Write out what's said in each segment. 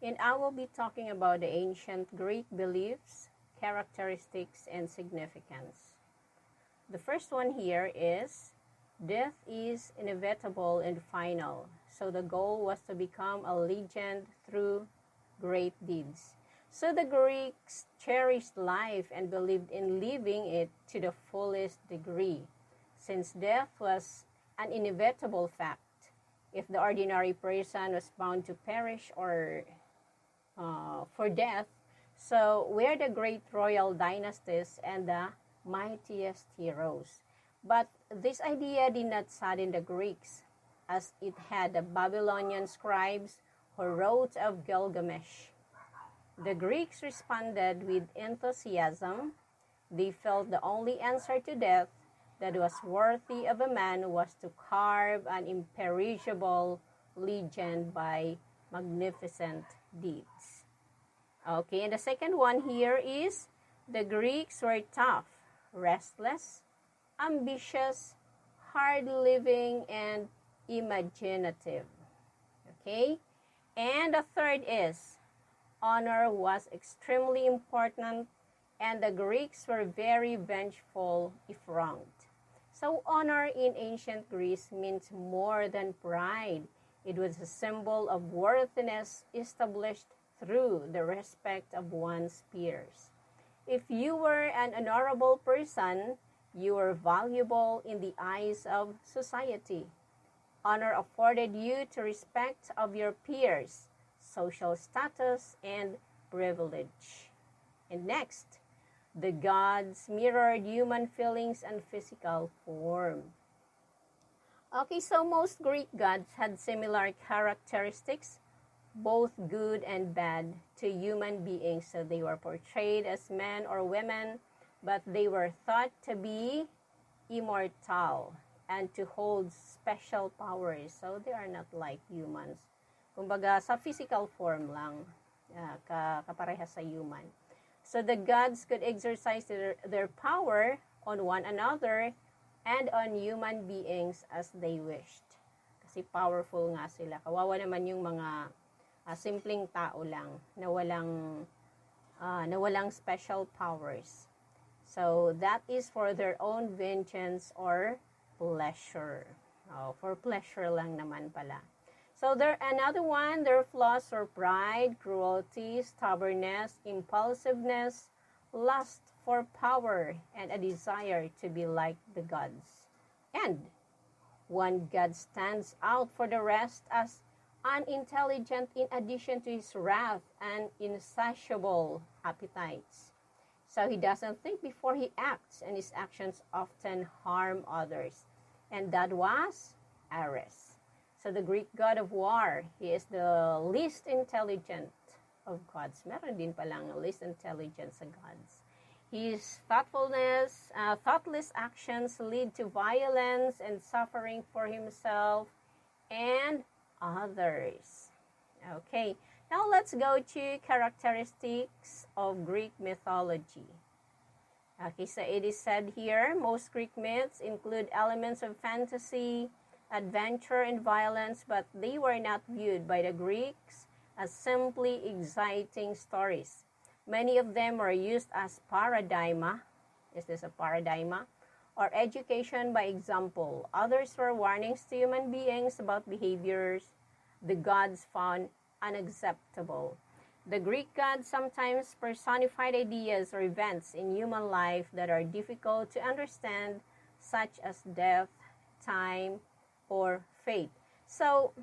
and I will be talking about the ancient Greek beliefs, characteristics, and significance. The first one here is death is inevitable and final, so the goal was to become a legend through great deeds. So the Greeks cherished life and believed in living it to the fullest degree. Since death was an inevitable fact, if the ordinary person was bound to perish or for death, so were the great royal dynasties and the mightiest heroes. But this idea did not sadden the Greeks, as it had the Babylonian scribes who wrote of Gilgamesh. The Greeks responded with enthusiasm. They felt the only answer to death that was worthy of a man was to carve an imperishable legend by magnificent deeds. Okay, and the second one here is the Greeks were tough, restless, ambitious, hard-living, and imaginative. Okay, and the third is honor was extremely important, and the Greeks were very vengeful if wronged. So honor in ancient Greece meant more than pride. It was a symbol of worthiness established through the respect of one's peers. If you were an honorable person, you were valuable in the eyes of society. Honor afforded you to respect of your peers, social status, and privilege. And next, the gods mirrored human feelings and physical form. Okay, so most Greek gods had similar characteristics, both good and bad, to human beings. So they were portrayed as men or women, but they were thought to be immortal and to hold special powers. So they are not like humans. Kumbaga, sa physical form lang, kapareha sa human. So the gods could exercise their power on one another and on human beings as they wished. Kasi powerful nga sila. Kawawa naman yung mga simpleng tao lang na walang special powers. So that is for their own vengeance or pleasure. For pleasure lang naman pala. So another one, their flaws were pride, cruelty, stubbornness, impulsiveness, lust for power, and a desire to be like the gods. And one god stands out for the rest as unintelligent in addition to his wrath and insatiable appetites. So he doesn't think before he acts, and his actions often harm others. And that was Ares. So the Greek god of war, he is the least intelligent of gods. Meron din palang least intelligent sa gods. His thoughtless actions lead to violence and suffering for himself and others. Okay, now let's go to characteristics of Greek mythology. Okay, so it is said here, most Greek myths include elements of fantasy, adventure, and violence, but they were not viewed by the Greeks as simply exciting stories. Many of them were used as paradigma. Is this a paradigma? Or education by example. Others were warnings to human beings about behaviors the gods found unacceptable. The Greek gods sometimes personified ideas or events in human life that are difficult to understand, such as death, time, or fate. So,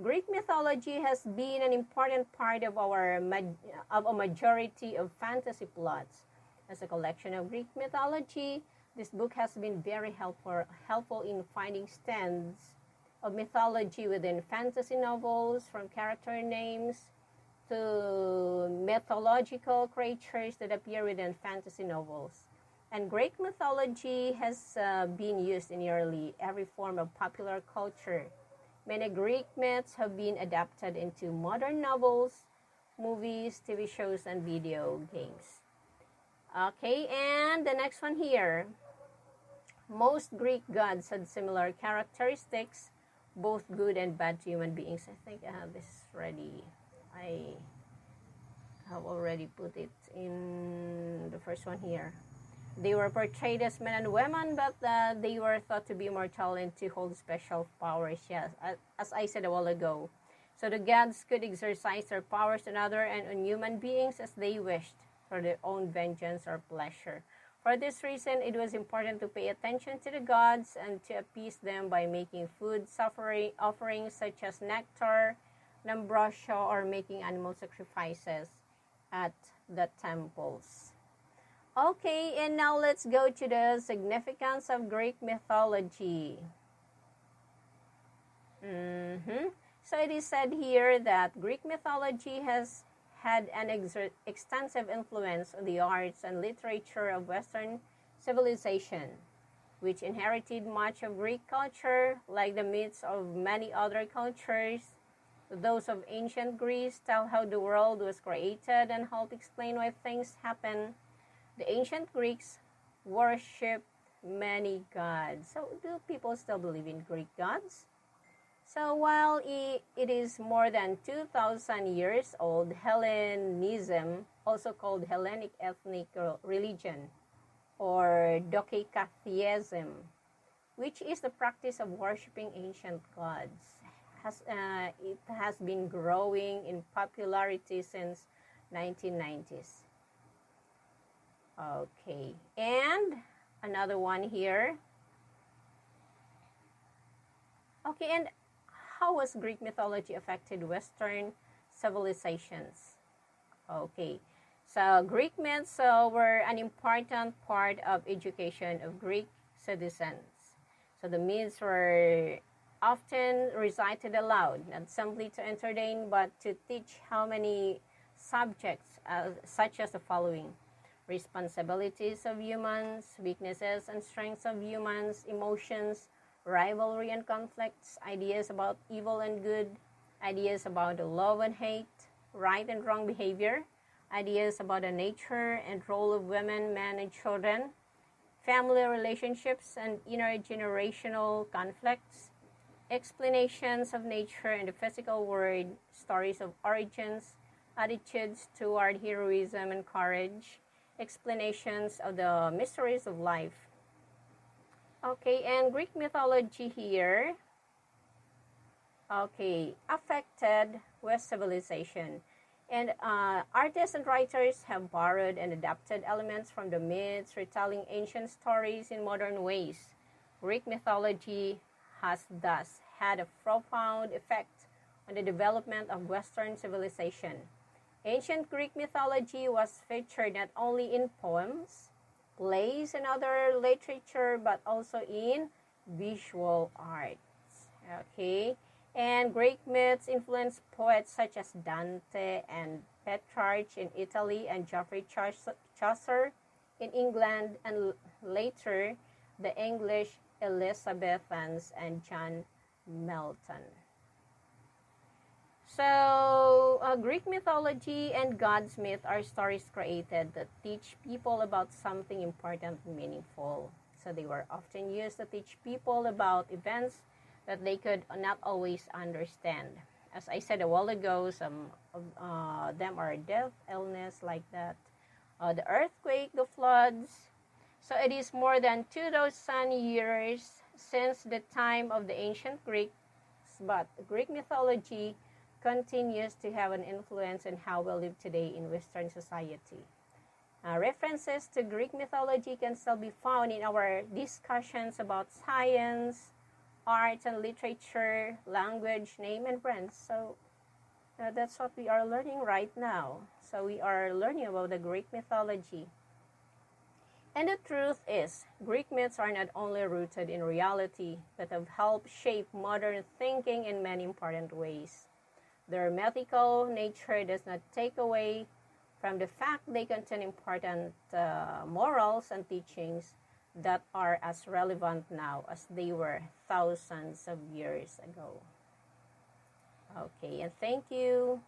Greek mythology has been an important part of a majority of fantasy plots. As a collection of Greek mythology, this book has been very helpful in finding stands of mythology within fantasy novels, from character names to mythological creatures that appear within fantasy novels. And Greek mythology has been used in nearly every form of popular culture. Many Greek myths have been adapted into modern novels, movies, TV shows, and video games. Okay, and the next one here. Most Greek gods had similar characteristics, both good and bad to human beings. I think I have this ready. have already put it in the first one here. They were portrayed as men and women, but they were thought to be immortal and to hold special powers. Yes, as I said a while ago. So the gods could exercise their powers on other and on human beings as they wished for their own vengeance or pleasure. For this reason, it was important to pay attention to the gods and to appease them by making food offerings such as nectar, ambrosia, or making animal sacrifices at the temples. Okay, and now let's go to the significance of Greek mythology. So it is said here that Greek mythology has had an extensive influence on the arts and literature of Western civilization, which inherited much of Greek culture, like the myths of many other cultures. Those of ancient Greece tell how the world was created and help explain why things happen. The ancient Greeks worshipped many gods. So do people still believe in Greek gods? So while it is more than 2,000 years old, Hellenism, also called Hellenic ethnic religion, or Dokecatheism, which is the practice of worshipping ancient gods, it has been growing in popularity since 1990s. Okay, and another one here. Okay, and how was Greek mythology affected Western civilizations? Okay, so Greek myths were an important part of education of Greek citizens. So the myths were often recited aloud, not simply to entertain, but to teach how many subjects, such as the following: responsibilities of humans, weaknesses and strengths of humans, emotions, rivalry and conflicts, ideas about evil and good, ideas about love and hate, right and wrong behavior, ideas about the nature and role of women, men, and children, family relationships and intergenerational conflicts, explanations of nature and the physical world, stories of origins, attitudes toward heroism and courage, explanations of the mysteries of life. Okay, and Greek mythology here, affected West civilization. And artists and writers have borrowed and adapted elements from the myths, retelling ancient stories in modern ways. Greek mythology has thus had a profound effect on the development of Western civilization. Ancient Greek mythology was featured not only in poems, plays, and other literature, but also in visual arts. Okay, and Greek myths influenced poets such as Dante and Petrarch in Italy and Geoffrey Chaucer in England, and later the English Elizabethans and John Milton. So, Greek mythology and God's myth are stories created that teach people about something important and meaningful. So they were often used to teach people about events that they could not always understand. As I said a while ago, some of them are death, illness, like that, the earthquake, the floods. So it is more than 2,000 years since the time of the ancient Greeks, but Greek mythology continues to have an influence on how we live today in Western society. References to Greek mythology can still be found in our discussions about science, arts and literature, language, name, and friends. So that's what we are learning right now. So we are learning about the Greek mythology. And the truth is, Greek myths are not only rooted in reality, but have helped shape modern thinking in many important ways. Their mythical nature does not take away from the fact they contain important morals and teachings that are as relevant now as they were thousands of years ago. Okay, and thank you.